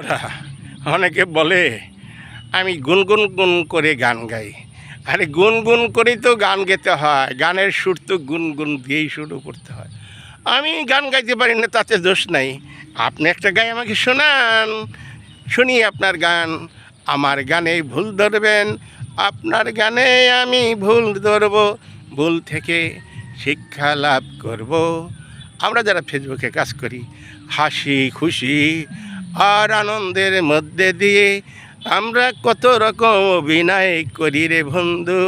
ওরা অনেকে বলে আমি গুনগুন গুন করে গান গাই। আরে গুনগুন করেই তো গান গেতে হয়, গানের সুর তো গুনগুন দিয়েই শুরু করতে হয়। আমি গান গাইতে পারি না, তাতে দোষ নাই। আপনি একটা গাই আমাকে শোনান, শুনি আপনার গান। আমার গানে ভুল ধরবেন, আপনার গানে আমি ভুল ধরব, ভুল থেকে শিক্ষা লাভ করব। আমরা যারা ফেসবুকে কাজ করি, হাসি খুশি আর আনন্দের মধ্যে দিয়ে আমরা কত রকম অভিনয় করি রে বন্ধু,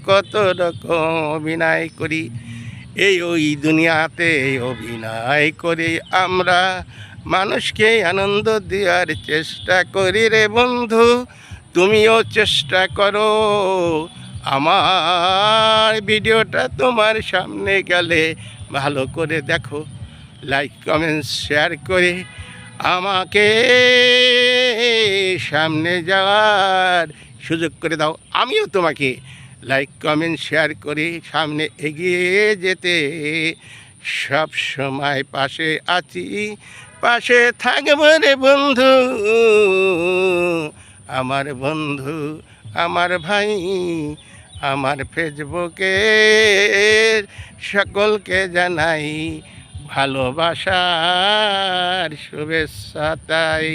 কত রকম অভিনয় করি। এই ওই দুনিয়াতে অভিনয় করে আমরা মানুষকে আনন্দ দেওয়ার চেষ্টা করি রে বন্ধু। তুমিও চেষ্টা করো, আমার ভিডিওটা তোমার সামনে গেলে ভালো করে দেখো, লাইক কমেন্ট শেয়ার করে আমাকে সামনে যাওয়ার সুযোগ করে দাও। আমিও তোমাকে লাইক কমেন্ট শেয়ার করে সামনে এগিয়ে যেতে সব সময় পাশে আছি, পাশে থাকবো রে বন্ধু। আমার বন্ধু, আমার ভাই, আমার ফেসবুকের সকলকে জানাই ভালোবাসার শুভেচ্ছা তাই।